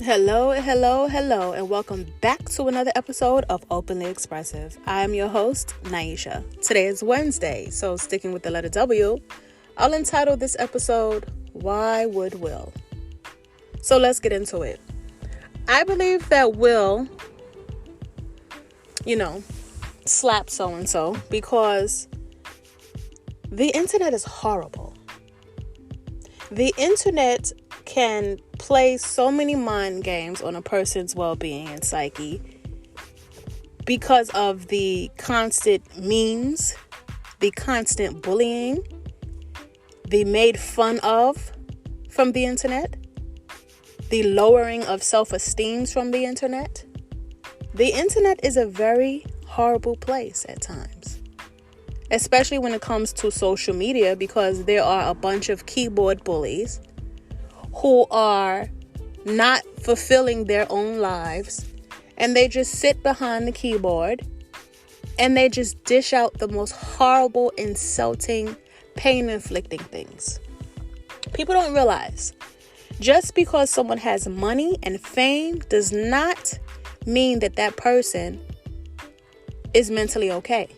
Hello, hello, hello, and welcome back to another episode of Openly Expressive. I am your host, Naisha. Today is Wednesday, so sticking with the letter W, I'll entitle this episode, Why Would Will? So let's get into it. I believe that Will, slap so-and-so because the internet is horrible. The internet can play so many mind games on a person's well-being and psyche because of the constant memes, the constant bullying, the made fun of from the internet, the lowering of self-esteem from the internet. The internet is a very horrible place at times, especially when it comes to social media, because there are a bunch of keyboard bullies who are not fulfilling their own lives, and they just sit behind the keyboard and they just dish out the most horrible, insulting, pain-inflicting things. People don't realize just because someone has money and fame does not mean that that person is mentally okay.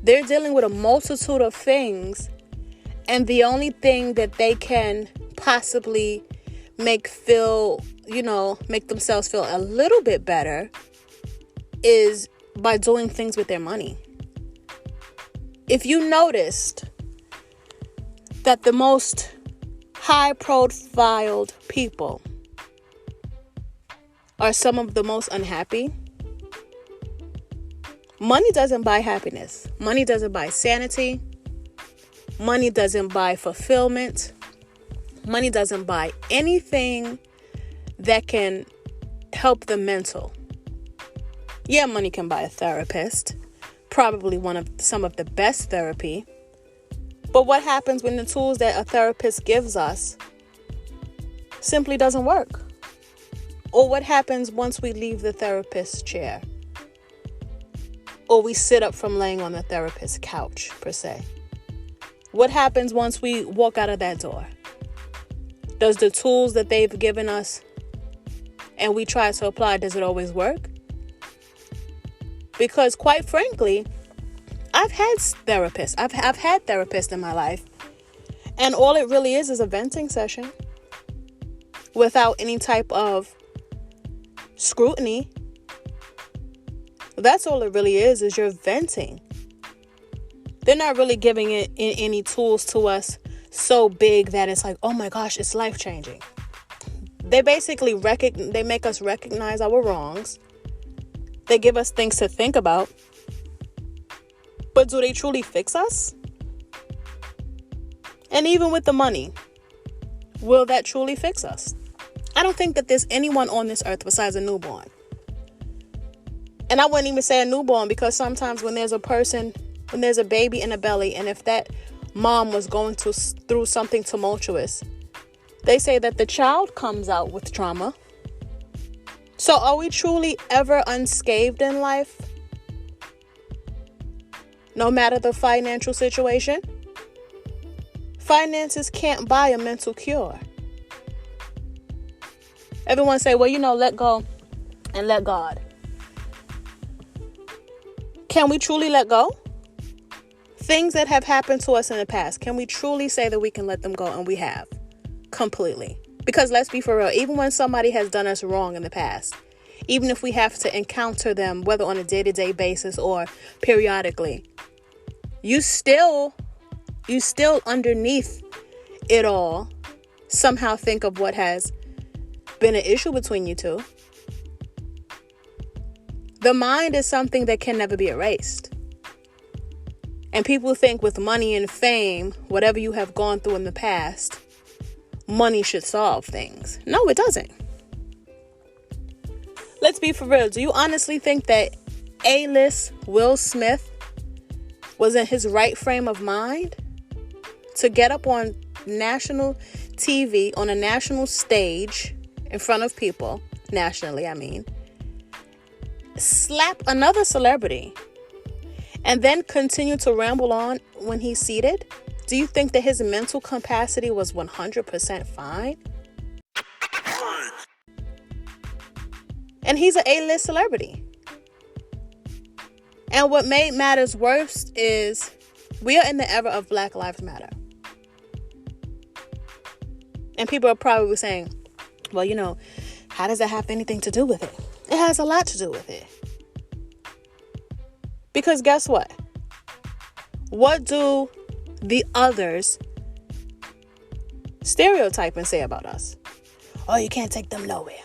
They're dealing with a multitude of things, and the only thing that they can possibly make themselves feel a little bit better is by doing things with their money. If you noticed that the most high-profile people are some of the most unhappy, money doesn't buy happiness. Money doesn't buy sanity. Money doesn't buy fulfillment. Money doesn't buy anything that can help the mental. Yeah, money can buy a therapist, probably some of the best therapy. But what happens when the tools that a therapist gives us simply doesn't work? Or what happens once we leave the therapist's chair? Or we sit up from laying on the therapist's couch, per se? What happens once we walk out of that door? Does the tools that they've given us and we try to apply, does it always work? Because quite frankly, I've had therapists. I've had therapists in my life. And all it really is a venting session without any type of scrutiny. That's all it really is you're venting. They're not really giving it any tools to us so big that it's like, oh my gosh, it's life-changing. They basically they make us recognize our wrongs. They give us things to think about. But do they truly fix us? And even with the money, will that truly fix us? I don't think that there's anyone on this earth besides a newborn. And I wouldn't even say a newborn, because sometimes when there's a baby in a belly, and if that mom was going through something tumultuous, they say that the child comes out with trauma. So are we truly ever unscathed in life? No matter the financial situation? Finances can't buy a mental cure. Everyone say, well, let go and let God. Can we truly let go? Things that have happened to us in the past, can we truly say that we can let them go? And we have. Completely. Because let's be for real, even when somebody has done us wrong in the past, even if we have to encounter them, whether on a day-to-day basis or periodically, you still underneath it all somehow think of what has been an issue between you two. The mind is something that can never be erased. And people think with money and fame, whatever you have gone through in the past, money should solve things. No, it doesn't. Let's be for real. Do you honestly think that A-list Will Smith was in his right frame of mind to get up on national TV, on a national stage, in front of people, nationally, slap another celebrity, and then continue to ramble on when he's seated? Do you think that his mental capacity was 100% fine? And he's an A-list celebrity. And what made matters worse is we are in the era of Black Lives Matter. And people are probably saying, well, how does that have anything to do with it? It has a lot to do with it. Because guess what? What do the others stereotype and say about us? Oh, you can't take them nowhere.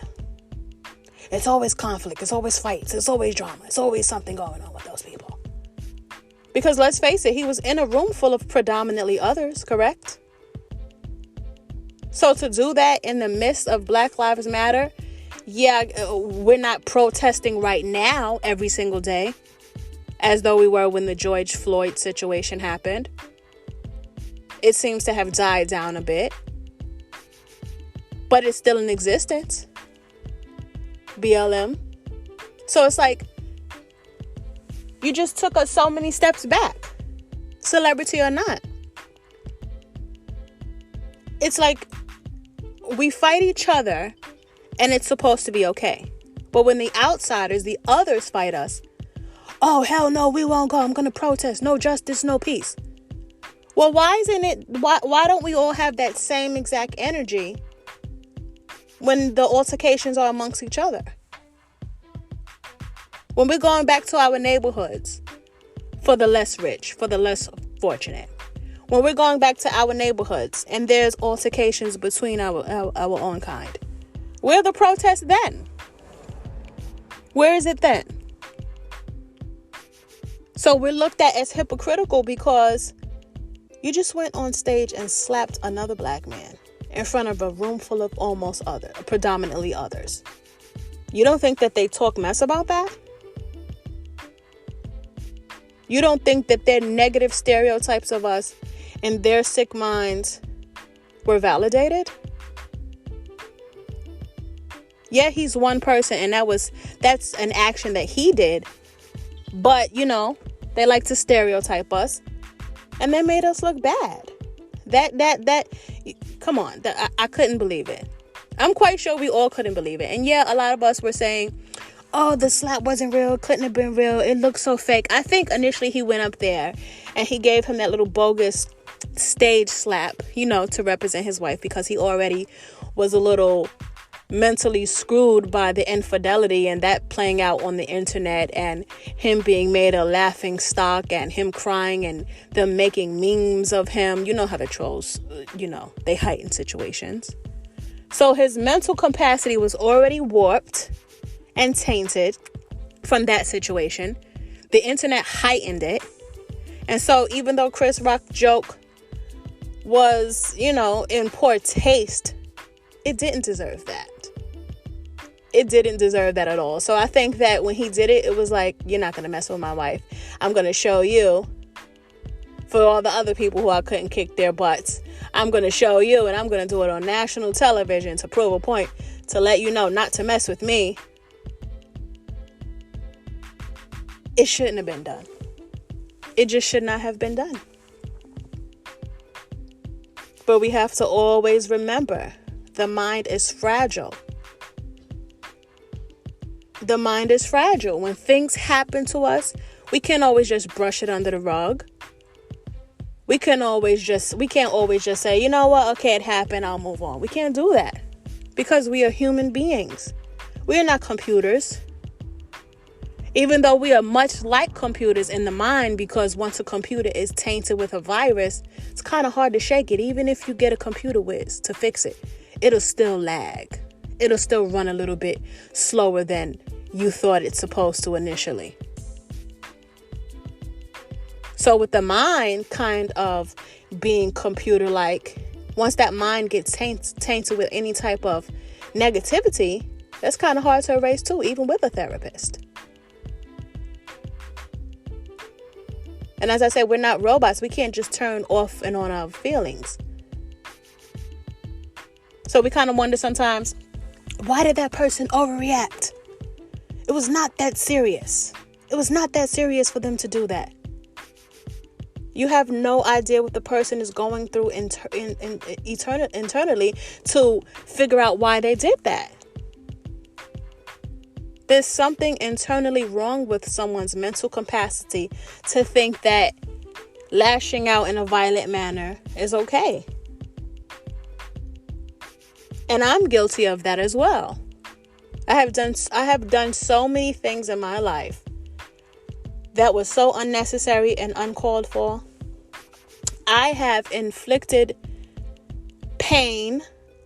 It's always conflict. It's always fights. It's always drama. It's always something going on with those people. Because let's face it, he was in a room full of predominantly others, correct? So to do that in the midst of Black Lives Matter, yeah, we're not protesting right now every single day as though we were when the George Floyd situation happened. It seems to have died down a bit, but it's still in existence. BLM. So it's like you just took us so many steps back, celebrity or not. It's like we fight each other and it's supposed to be okay. But when the outsiders, the others fight us, oh, hell no, we won't go. I'm going to protest. No justice, no peace. Well, why don't we all have that same exact energy when the altercations are amongst each other? When we're going back to our neighborhoods for the less rich, for the less fortunate. When we're going back to our neighborhoods and there's altercations between our own kind. Where are the protests then? Where is it then? So we're looked at as hypocritical because you just went on stage and slapped another black man in front of a room full of predominantly others. You don't think that they talk mess about that? You don't think that their negative stereotypes of us and their sick minds were validated? Yeah, he's one person and that's an action that he did. But, they like to stereotype us and they made us look bad. Come on, I couldn't believe it. I'm quite sure we all couldn't believe it. And yeah, a lot of us were saying, oh, the slap wasn't real, couldn't have been real, it looked so fake. I think initially he went up there and he gave him that little bogus stage slap, to represent his wife because he already was a little mentally screwed by the infidelity and that playing out on the internet and him being made a laughing stock and him crying and them making memes of him. You know how the trolls, they heighten situations. So his mental capacity was already warped and tainted from that situation. The internet heightened it. And so even though Chris Rock's joke was, in poor taste, it didn't deserve that. It didn't deserve that at all. So I think that when he did it, it was like, you're not going to mess with my wife. I'm going to show you, for all the other people who I couldn't kick their butts, I'm going to show you, and I'm going to do it on national television to prove a point, to let you know not to mess with me. It shouldn't have been done. It just should not have been done. But we have to always remember, the mind is fragile. The mind is fragile. When things happen to us, we can't always just brush it under the rug. We can't always just say, you know what, okay, it happened, I'll move on. We can't do that because we are human beings. We are not computers. Even though we are much like computers in the mind, because once a computer is tainted with a virus, it's kind of hard to shake it. Even if you get a computer whiz to fix it, it'll still lag. It'll still run a little bit slower than you thought it's supposed to initially. So with the mind kind of being computer-like, once that mind gets tainted with any type of negativity, that's kind of hard to erase too, even with a therapist. And as I said, we're not robots. We can't just turn off and on our feelings. So we kind of wonder sometimes, why did that person overreact? It was not that serious. It was not that serious for them to do that. You have no idea what the person is going through internally to figure out why they did that. There's something internally wrong with someone's mental capacity to think that lashing out in a violent manner is okay. And I'm guilty of that as well. I have done so many things in my life that was so unnecessary and uncalled for. I have inflicted pain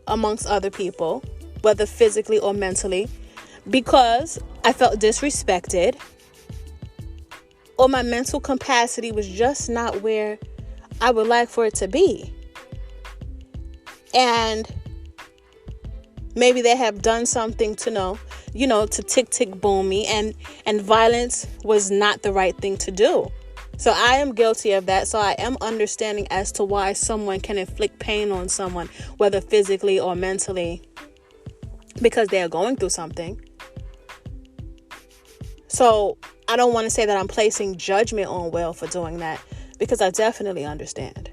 amongst other people, whether physically or mentally, because I felt disrespected, or my mental capacity was just not where I would like for it to be. And maybe they have done something to to tick boom me, and violence was not the right thing to do. So I am guilty of that. So I am understanding as to why someone can inflict pain on someone, whether physically or mentally, because they are going through something. So I don't want to say that I'm placing judgment on Will for doing that, because I definitely understand.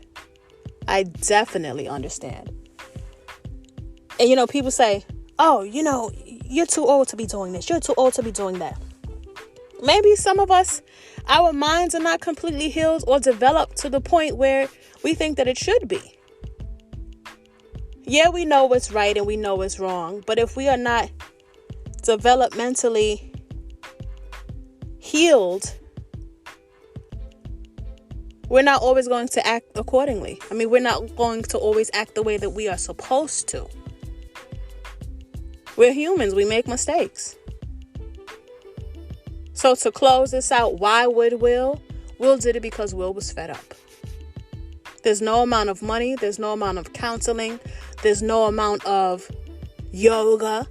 I definitely understand. And people say, oh, you're too old to be doing this. You're too old to be doing that. Maybe some of us, our minds are not completely healed or developed to the point where we think that it should be. Yeah, we know what's right and we know what's wrong. But if we are not developmentally healed, we're not always going to act accordingly. We're not going to always act the way that we are supposed to. We're humans. We make mistakes. So to close this out, why would Will? Will did it because Will was fed up. There's no amount of money. There's no amount of counseling. There's no amount of yoga.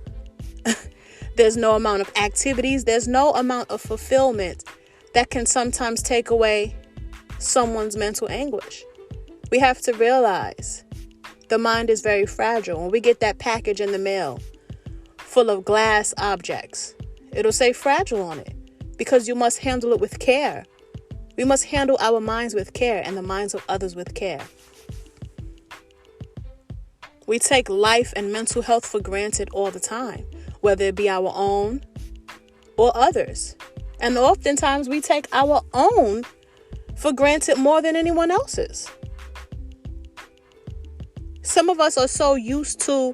There's no amount of activities. There's no amount of fulfillment that can sometimes take away someone's mental anguish. We have to realize the mind is very fragile. When we get that package in the mail full of glass objects, it'll say fragile on it, because you must handle it with care. We must handle our minds with care and the minds of others with care. We take life and mental health for granted all the time, whether it be our own or others. And oftentimes we take our own for granted more than anyone else's. Some of us are so used to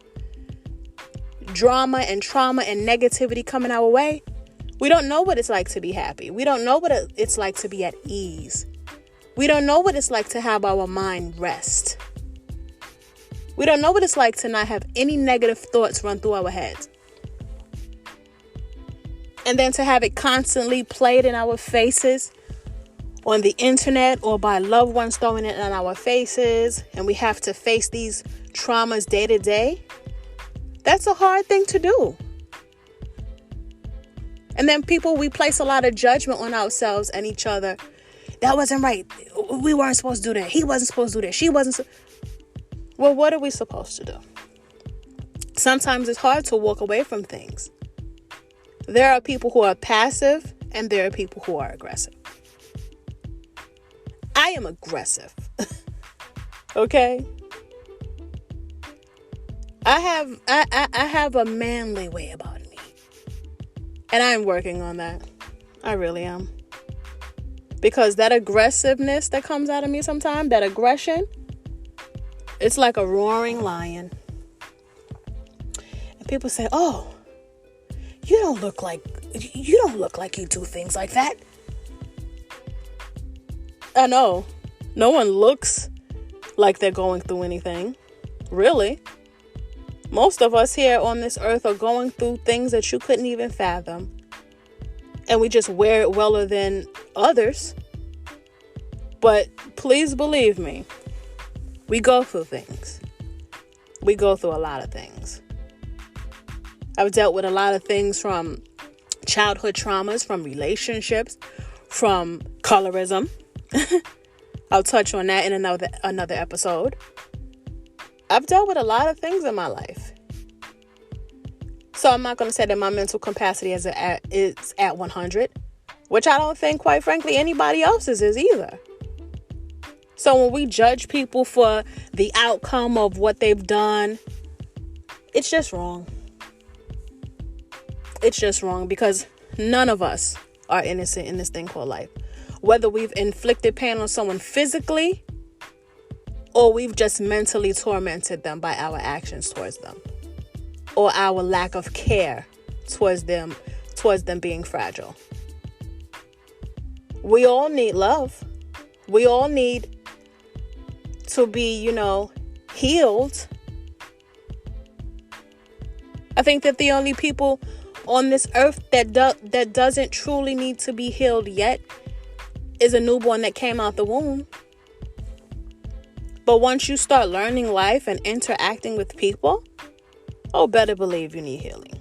drama and trauma and negativity coming our way, we don't know what it's like to be happy. We don't know what it's like to be at ease. We don't know what it's like to have our mind rest. We don't know what it's like to not have any negative thoughts run through our heads. And then to have it constantly played in our faces on the internet or by loved ones throwing it in our faces, and we have to face these traumas day to day. That's a hard thing to do. And then we place a lot of judgment on ourselves and each other. That wasn't right. We weren't supposed to do that. He wasn't supposed to do that. She wasn't. Well, what are we supposed to do? Sometimes it's hard to walk away from things. There are people who are passive and there are people who are aggressive. I am aggressive. Okay? I have a manly way about me. And I'm working on that. I really am. Because that aggressiveness that comes out of me sometimes, that aggression, it's like a roaring lion. And people say, oh, you don't look like you do things like that. I know. No one looks like they're going through anything. Really. Most of us here on this earth are going through things that you couldn't even fathom. And we just wear it weller than others. But please believe me, we go through things. We go through a lot of things. I've dealt with a lot of things, from childhood traumas, from relationships, from colorism. I'll touch on that in another episode. I've dealt with a lot of things in my life. So I'm not going to say that my mental capacity is at 100, which I don't think, quite frankly, anybody else's is either. So when we judge people for the outcome of what they've done, it's just wrong. it's just wrong, because none of us are innocent in this thing called life. Whether we've inflicted pain on someone physically or we've just mentally tormented them by our actions towards them, or our lack of care towards them being fragile. We all need love. We all need to be, healed. I think that the only people on this earth that doesn't truly need to be healed yet is a newborn that came out the womb. But once you start learning life and interacting with people, better believe you need healing.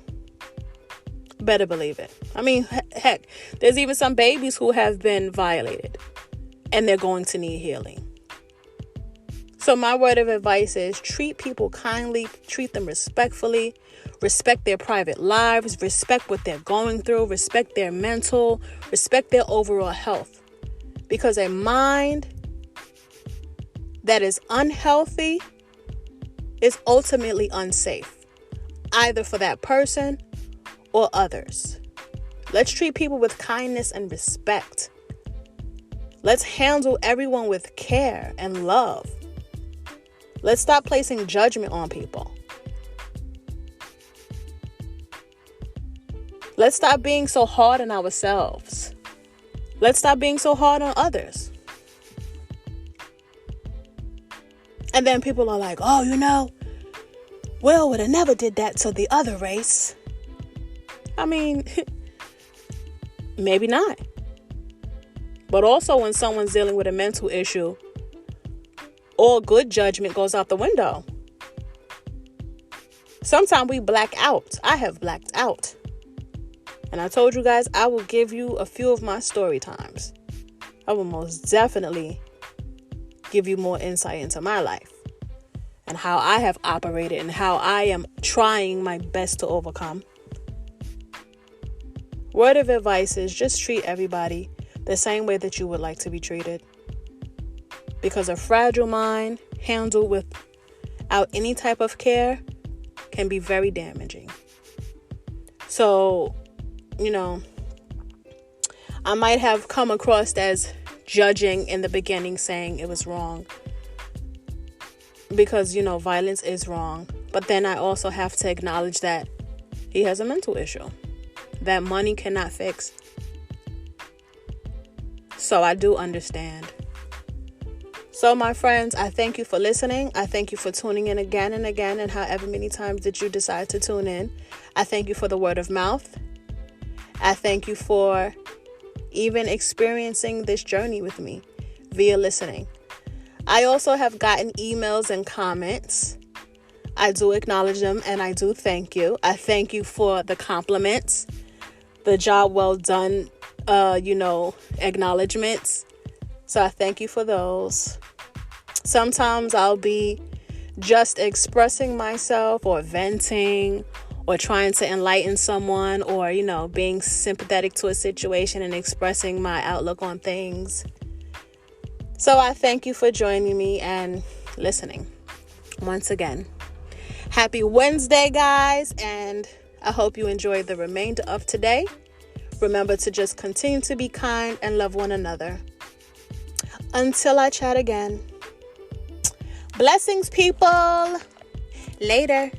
Better believe it. I mean, heck, there's even some babies who have been violated and they're going to need healing. So my word of advice is treat people kindly, treat them respectfully, respect their private lives, respect what they're going through, respect their mental, respect their overall health. Because a mind that is unhealthy is ultimately unsafe, either for that person or others. Let's treat people with kindness and respect. Let's handle everyone with care and love. Let's stop placing judgment on people. Let's stop being so hard on ourselves. Let's stop being so hard on others. And then people are like, Will would have never did that to the other race. I mean, maybe not. But also when someone's dealing with a mental issue, all good judgment goes out the window. Sometimes we black out. I have blacked out. And I told you guys I will give you a few of my story times. I will most definitely give you more insight into my life and how I have operated and how I am trying my best to overcome. Word of advice is just treat everybody the same way that you would like to be treated. Because a fragile mind handled without any type of care can be very damaging. So, I might have come across as judging in the beginning, saying it was wrong. Because, violence is wrong. But then I also have to acknowledge that he has a mental issue that money cannot fix. So I do understand. So my friends, I thank you for listening. I thank you for tuning in again and again, and however many times that you decide to tune in. I thank you for the word of mouth. I thank you for even experiencing this journey with me via listening. I also have gotten emails and comments. I do acknowledge them and I do thank you. I thank you for the compliments, the job well done, acknowledgements. So I thank you for those. Sometimes I'll be just expressing myself or venting or trying to enlighten someone or, being sympathetic to a situation and expressing my outlook on things. So I thank you for joining me and listening once again. Happy Wednesday, guys, and I hope you enjoyed the remainder of today. Remember to just continue to be kind and love one another. Until I chat again. Blessings, people. Later.